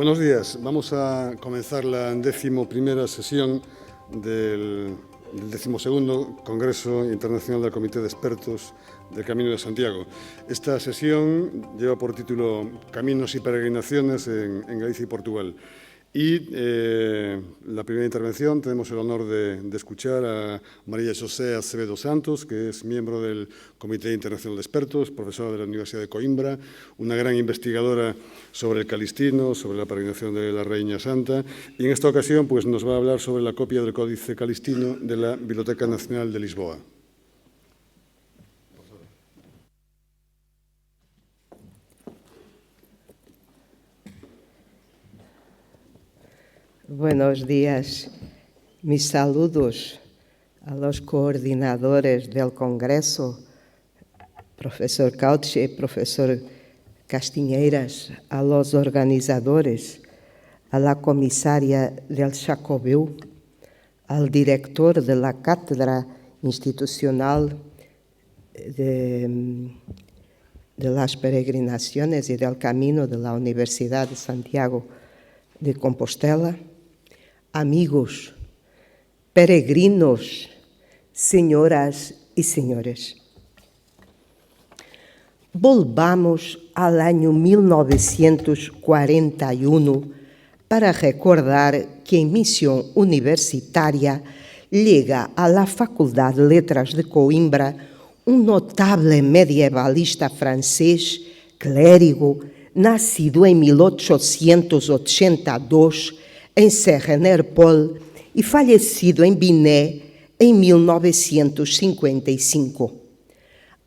Buenos días. Vamos a comenzar la 11ª sesión del 12º Congreso Internacional del Comité de Expertos del Camino de Santiago. Esta sesión lleva por título Caminos y peregrinaciones en Galicia y Portugal. Y la primera intervención tenemos el honor de escuchar a María José Acevedo Santos, que es miembro del Comité Internacional de Expertos, profesora de la Universidad de Coimbra, una gran investigadora sobre el calistino, sobre la peregrinación de la Reina Santa, y en esta ocasión pues, nos va a hablar sobre la copia del Códice Calistino de la Biblioteca Nacional de Lisboa. Buenos días. Mis saludos a los coordinadores del Congreso, profesor Cauche, profesor Castiñeiras, a los organizadores, a la comisaria del Xacobeu, al director de la Cátedra Institucional de las Peregrinaciones y del Camino de la Universidad de Santiago de Compostela, amigos, peregrinos, señoras y señores. Volvamos al año 1941 para recordar que en misión universitaria llega a la Facultad de Letras de Coimbra un notable medievalista francés, clérigo, nacido en 1882 en Serra-Pol y fallecido en Biné en 1955.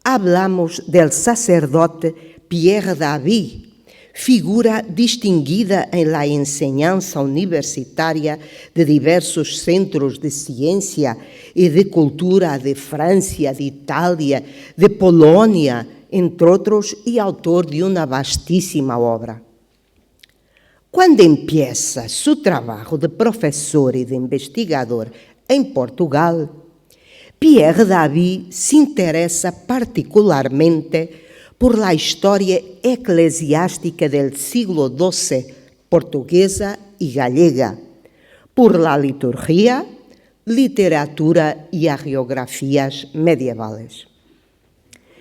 Hablamos del sacerdote Pierre David, figura distinguida en la enseñanza universitaria de diversos centros de ciencia y de cultura de Francia, de Italia, de Polonia, entre otros, y autor de una vastísima obra. Cuando empieza su trabajo de profesor y de investigador en Portugal, Pierre David se interesa particularmente por la historia eclesiástica del siglo XII, portuguesa y gallega, por la liturgia, literatura y hagiografías medievales.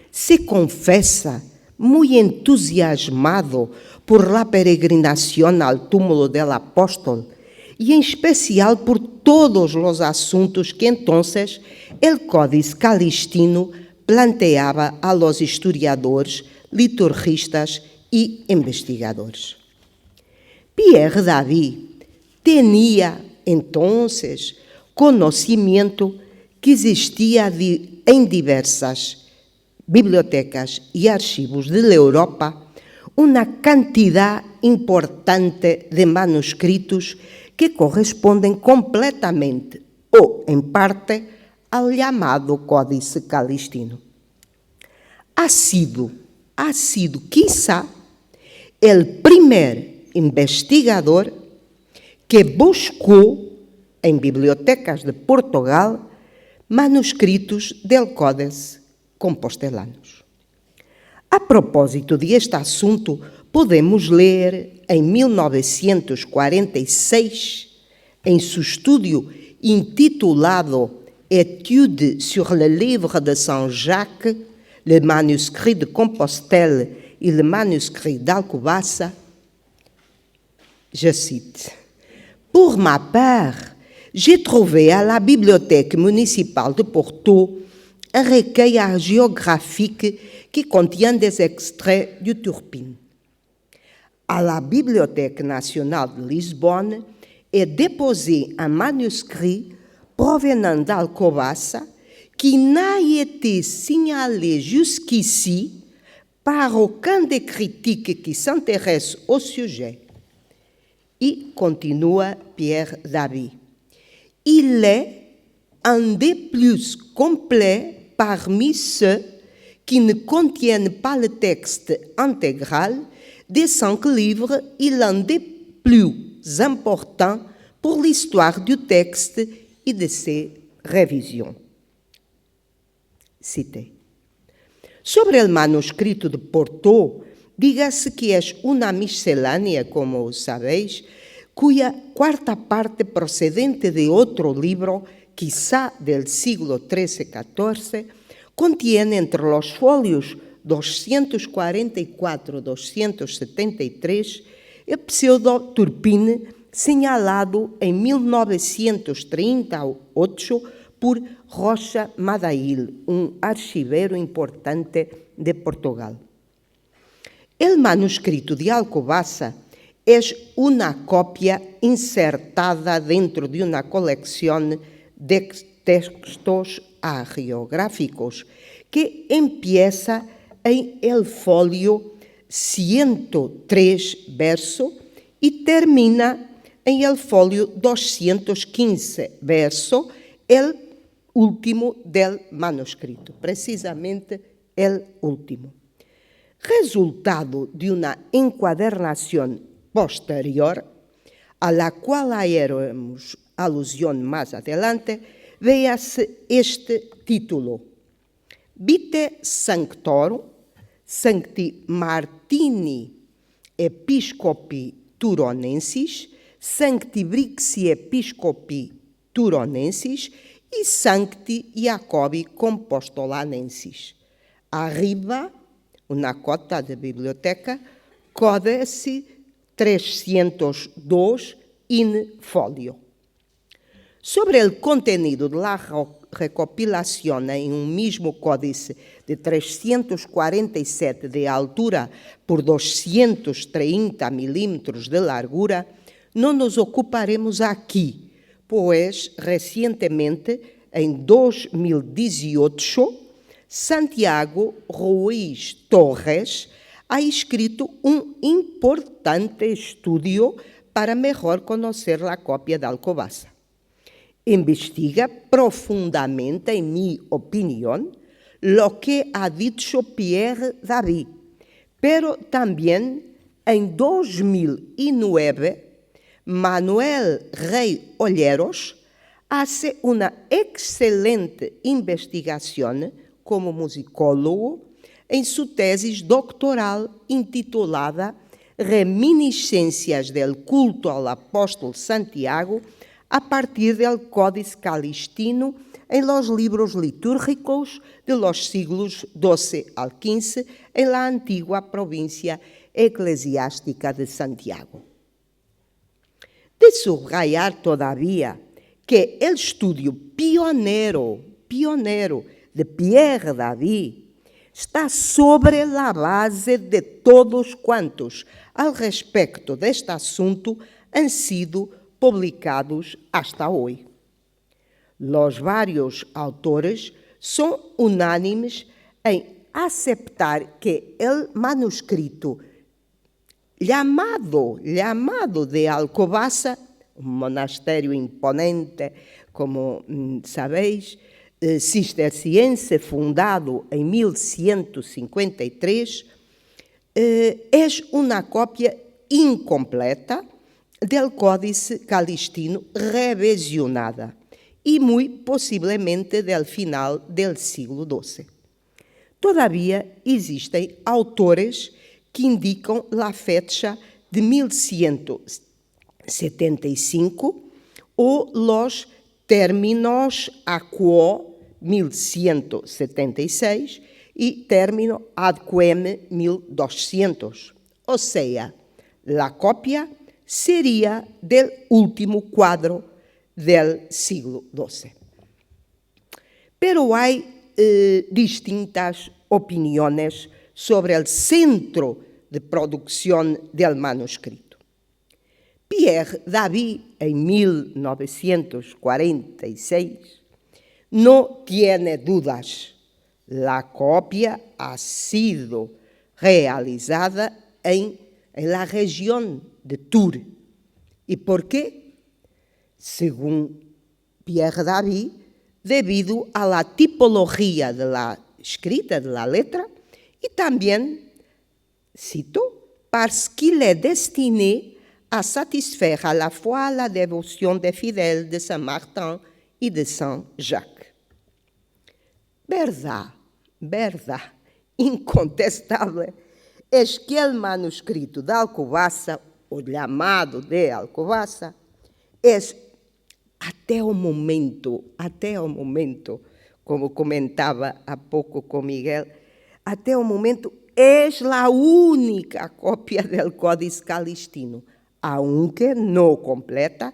Se confesa muy entusiasmado por la peregrinación al túmulo del apóstol y en especial por todos los asuntos que entonces el Códice Calistino planteaba a los historiadores, liturgistas y investigadores. Pierre David tenía entonces conocimiento que existía en diversas bibliotecas y archivos de la Europa una cantidad importante de manuscritos que corresponden completamente o en parte al llamado Códice Calistino. Ha sido quizá el primer investigador que buscó en bibliotecas de Portugal manuscritos del Códice Compostelanos. A propósito deste assunto, podemos ler em 1946, em seu estudo intitulado Étude sur le livre de Saint-Jacques, le manuscrit de Compostelle et le manuscrit d'Alcobaça, je cite: Pour ma part, j'ai trouvé à la Bibliothèque municipale de Porto un recueil hagiographique qui contient des extraits du Turpin. À la Bibliothèque nationale de Lisbonne est déposé un manuscrit provenant d'Alcobaça qui n'a été signalé jusqu'ici par aucun des critiques qui s'intéressent au sujet. Et continua Pierre David. Il est un des plus complets parmi ceux qui ne contiennent pas le texte intégral des 5 livres et l'un des plus importants pour l'histoire du texte et de ses révisions. Cité. Sobre el manuscrito de Porto Diga-se que é uma miscelânea, como sabéis, cuya quarta parte procedente de outro livro, quizá del siglo XIII-XIV, contiene entre los folios 244-273 el pseudo-Turpin señalado en 1938 por Rocha Madail, un archivero importante de Portugal. El manuscrito de Alcobaça es una copia insertada dentro de una colección de textos hagiográficos que empieza en el folio 103 verso y termina en el folio 215 verso, el último del manuscrito, precisamente el último. Resultado de una encuadernación posterior, a la cual haremos alusión más adelante, véase este título: Vitae Sanctorum Sancti Martini Episcopi Turonensis, Sancti Brixi Episcopi Turonensis e Sancti Jacobi Compostolanensis. Arriba, una cota de biblioteca, Códice 302 in folio. Sobre el contenido de la recopilación en un mismo códice de 347 de altura por 230 milímetros de largura, no nos ocuparemos aquí, pues recientemente, en 2018, Santiago Ruiz Torres ha escrito un importante estudio para mejor conocer la copia de Alcobaça. Investiga profundamente, en mi opinión, lo que ha dicho Pierre David, pero también en 2009 Manuel Rey Olleros hace una excelente investigación como musicólogo en su tesis doctoral intitulada Reminiscencias del culto al apóstol Santiago a partir del Códice Calistino en los libros litúrgicos de los siglos XII al XV en la antigua provincia eclesiástica de Santiago. De subrayar todavía que el estudio pionero de Pierre David está sobre la base de todos cuantos al respecto de este asunto han sido publicados hasta hoy. Los varios autores son unánimes en aceptar que el manuscrito llamado de Alcobaça, un monasterio imponente, como sabéis, cisterciense fundado en 1153, es una copia incompleta del Códice Calistino revisionada y muy posiblemente del final del siglo XII. Todavía existen autores que indican la fecha de 1175 o los términos a quo 1176 y término ad quem 1200, o sea, la copia sería del último cuadro del siglo XII. Pero hay distintas opiniones sobre el centro de producción del manuscrito. Pierre David, en 1946, no tiene dudas. La copia ha sido realizada en la región de Tours. ¿Y por qué? Según Pierre David, debido a la tipología de la escrita de la letra y también, cito, parce qu'il est destiné à satisfaire à la fois la dévotion des fidèles de Saint-Martin et de Saint-Jacques. Verdad, incontestable. es que el manuscrito de Alcobaça, o llamado de Alcobaça, es até o momento, como comentaba há pouco com Miguel, até o momento é a única cópia do Códice Calistino, aunque não completa,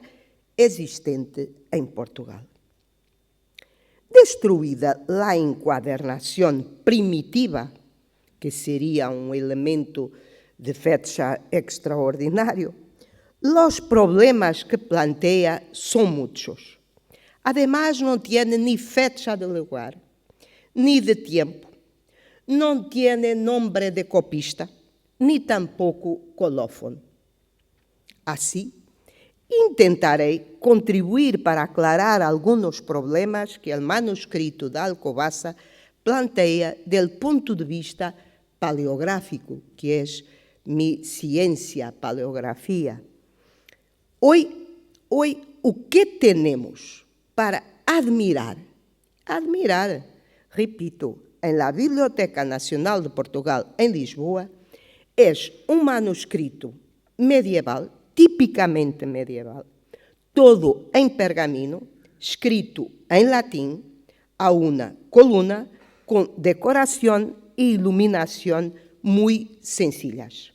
existente em Portugal. Destruída a enquadernação primitiva, que seria elemento de fecha extraordinário, os problemas que plantea são muitos. Además, não tem nem fecha de lugar, nem de tempo, não tem nome de copista, nem tampouco colófono. Assim, intentarei contribuir para aclarar alguns problemas que o manuscrito de Alcobaça planteia do ponto de vista paleográfico, que é minha ciência, paleografia. Hoy, o que temos para admirar, repito, en la Biblioteca Nacional de Portugal, en Lisboa, es un manuscrito medieval, típicamente medieval, todo en pergamino, escrito en latín, a una columna con decoración e iluminación muy sencillas.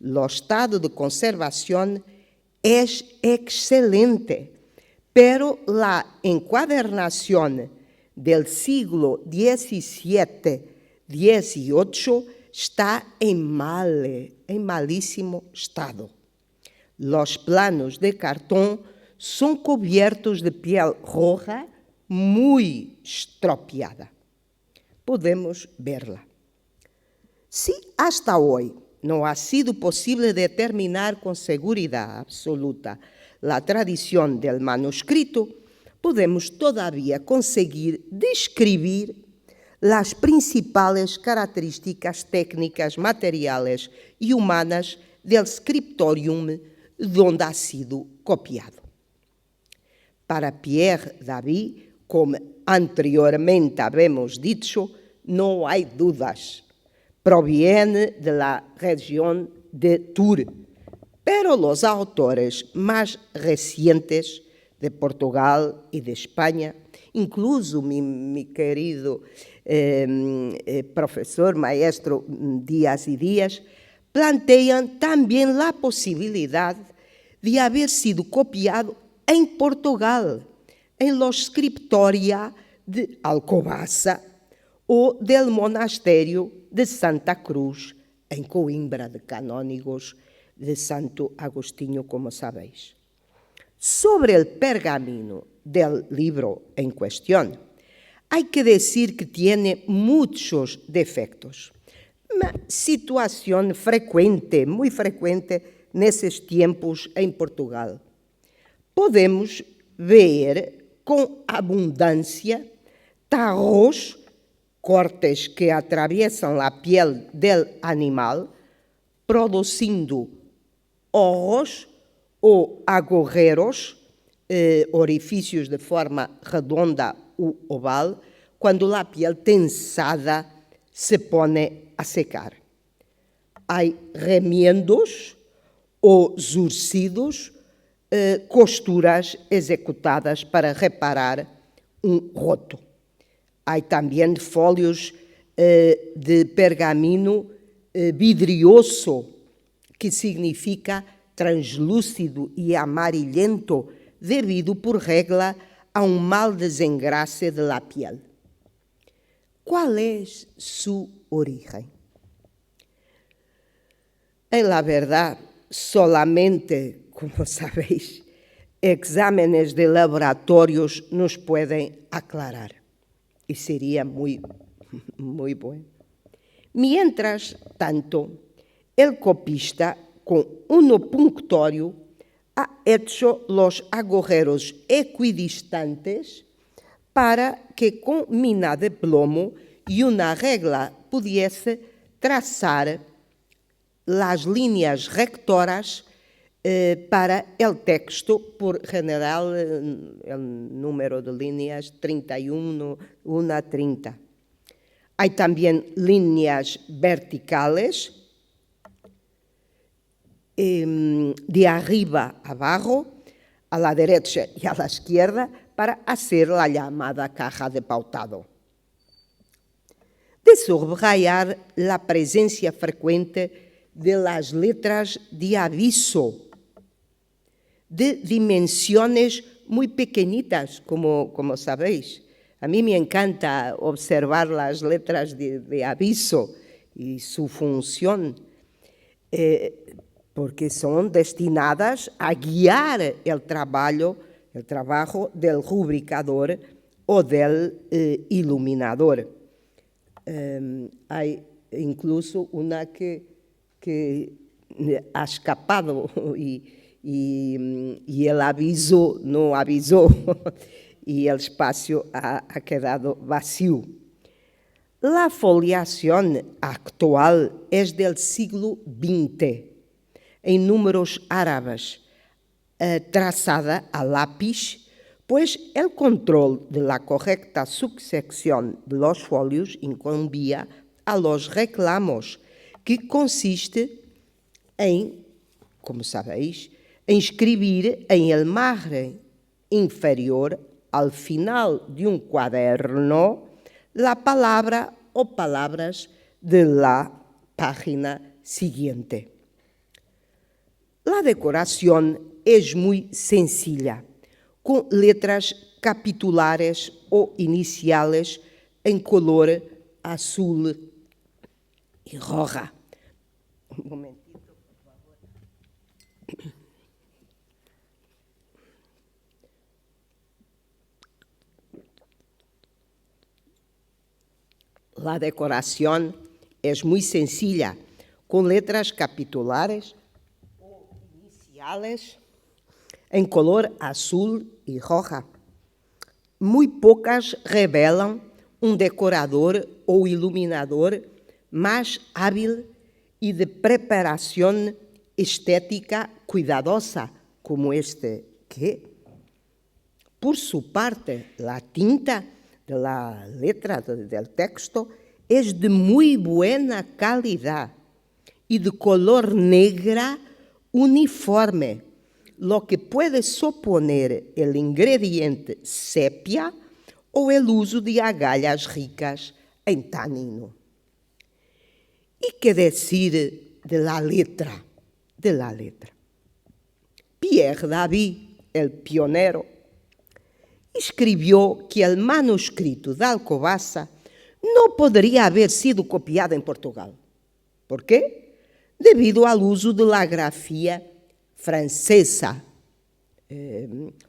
Lo estado de conservación es excelente, pero la encuadernación del siglo XVII-XVIII está en malísimo estado. Los planos de cartón son cubiertos de piel roja muy estropeada. Podemos verla. Si hasta hoy no ha sido posible determinar con seguridad absoluta la tradición del manuscrito, podemos todavía conseguir describir las principales características técnicas, materiales y humanas del scriptorium donde ha sido copiado. Para Pierre David, como anteriormente habemos dicho, no hay dudas. Proviene de la región de Tours, pero los autores más recientes de Portugal y de España, incluso mi querido profesor, maestro Díaz y Díaz, plantean también la posibilidad de haber sido copiado en Portugal, en los scriptoria de Alcobaça o del monasterio de Santa Cruz, en Coimbra, de canónigos de Santo Agostinho, como sabéis. Sobre el pergamino del libro en cuestión, hay que decir que tiene muchos defectos. Una situación frecuente, muy frecuente, nesses tiempos en Portugal. Podemos ver con abundancia tarros, cortes que atraviesan la piel del animal, produciendo horos ou agujeros, orifícios de forma redonda ou oval, quando a piel tensada se pone a secar. Há remiendos ou zurcidos, costuras executadas para reparar roto. Há também folhos de pergamino vidrioso, que significa translúcido e amarillento, devido, por regla, a um mal desengrase de la piel. Qual é sua origem? En la verdad, solamente, como sabéis, exámenes de laboratorios nos pueden aclarar. Y sería muy bueno. Mientras tanto, el copista, con un punctorio, ha hecho los agujeros equidistantes para que con mina de plomo y una regla pudiese trazar las líneas rectoras para el texto, por general, el número de líneas 31, 1 a 30. Hay también líneas verticales de arriba abajo, a la derecha y a la izquierda, para hacer la llamada caja de pautado. De subrayar la presencia frecuente de las letras de aviso, de dimensiones muy pequeñitas, como sabéis. A mí me encanta observar las letras de aviso y su función, porque son destinadas a guiar el trabajo del rubricador o del iluminador. Hay incluso una que ha escapado y el aviso no avisó y el espacio ha quedado vacío. La foliación actual es del siglo XX, en números árabes, trazada a lápiz, pues el control de la correcta sucesión de los folios incumbía a los reclamos, que consiste en, como sabéis, en escribir en el margen inferior, al final de un cuaderno, la palabra o palabras de la página siguiente. La decoración es muy sencilla, con letras capitulares o iniciales en color azul y roja. Un momentito, por favor. La decoración es muy sencilla, con letras capitulares o iniciales en color azul y roja. Muy pocas revelan un decorador o iluminador más hábil y de preparación estética cuidadosa como este, que, por su parte, la tinta de la letra del texto es de muy buena calidad y de color negra uniforme, lo que puede suponer el ingrediente sepia o el uso de agallas ricas en tanino. ¿Y qué decir de la letra? Pierre David, el pionero, escribió que el manuscrito de Alcobaça no podría haber sido copiado en Portugal. ¿Por qué? Debido al uso de la grafía francesa,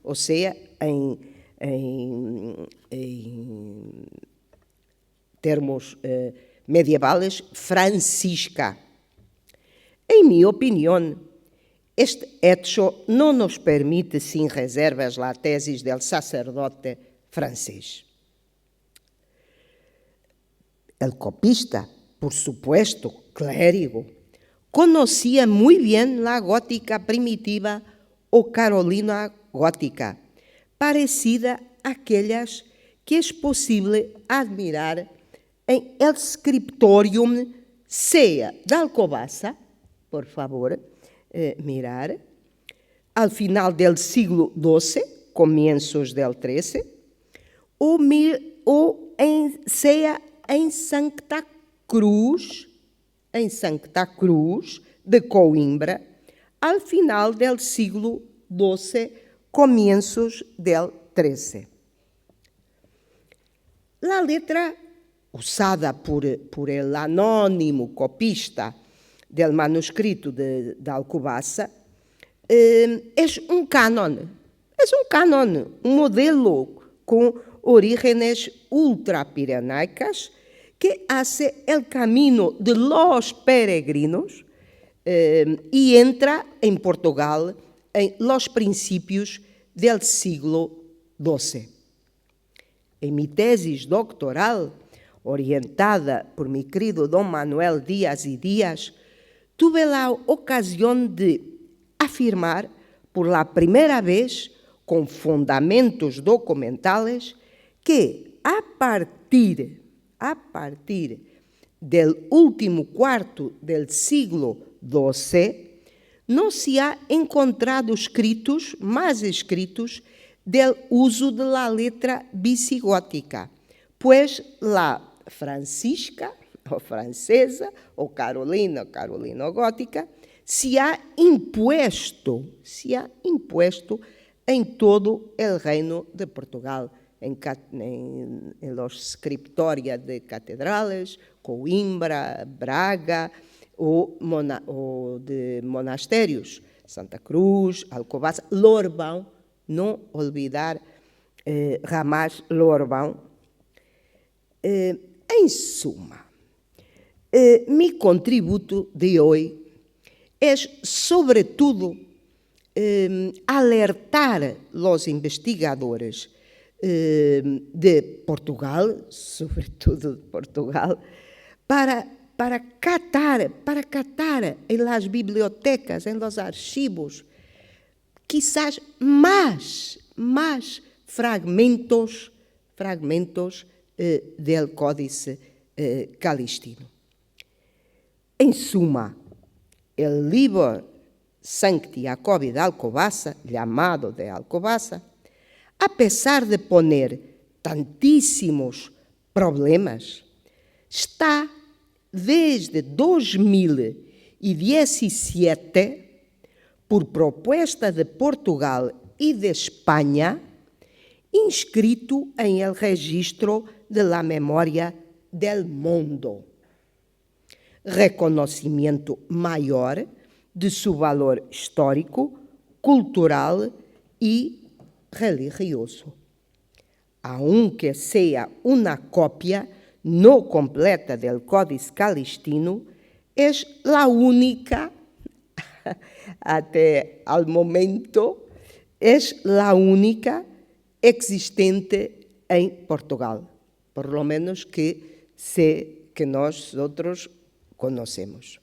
o sea, en termos medievales, francisca. En mi opinión, este hecho no nos permite sin reservas la tesis del sacerdote francés. El copista, por supuesto, clérigo, conocía muy bien la gótica primitiva o carolina gótica, parecida a aquellas que es posible admirar en el Scriptorium, sea de Alcobaça, por favor, mirar, al final del siglo XII, comienzos del XIII, sea en Santa Cruz de Coimbra, al final del siglo XII, comienzos del XIII. La letra usada por el anónimo copista del manuscrito de Alcobaça es un canon, un modelo con orígenes ultrapirenaicas que hace el camino de los peregrinos y entra en Portugal en los principios del siglo XII. En mi tesis doctoral, orientada por mi querido don Manuel Díaz y Díaz, tuve la ocasión de afirmar por la primera vez, con fundamentos documentales, que a partir del último cuarto del siglo XII, no se ha encontrado escritos, más escritos, del uso de la letra visigótica, pues la francisca, o francesa, o carolino-gótica, se ha impuesto en todo el reino de Portugal, en los scriptoria de catedrales, Coimbra, Braga, o de monasterios, Santa Cruz, Alcobaça, Lorbão, no olvidar jamás Lorbão. En suma, mi contributo de hoy es sobre todo alertar los investigadores de Portugal, sobre todo de Portugal, para catar en las bibliotecas, en los archivos, quizás más fragmentos del Códice Calistino. En suma, el libro Sancti Jacobi de Alcobaça, llamado de Alcobaça, a pesar de poner tantísimos problemas, está desde 2017, por propuesta de Portugal y de España, inscrito en el registro de la memoria del mundo. Reconocimiento mayor de su valor histórico, cultural y religioso. Aunque sea una copia no completa del Códice Calistino, es la única, hasta el momento, es la única existente en Portugal, por lo menos que nosotros conocemos.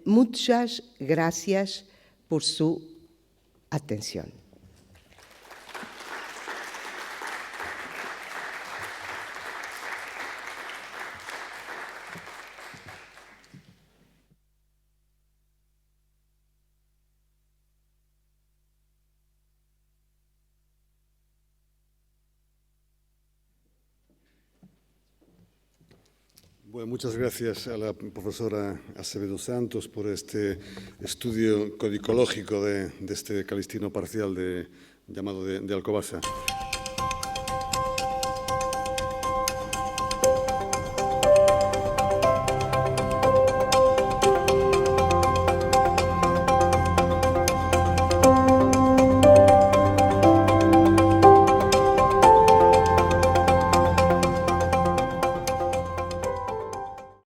Muchas gracias por su atención. Bueno, muchas gracias a la profesora Acevedo Santos por este estudio codicológico de este calistino parcial llamado de Alcobaça.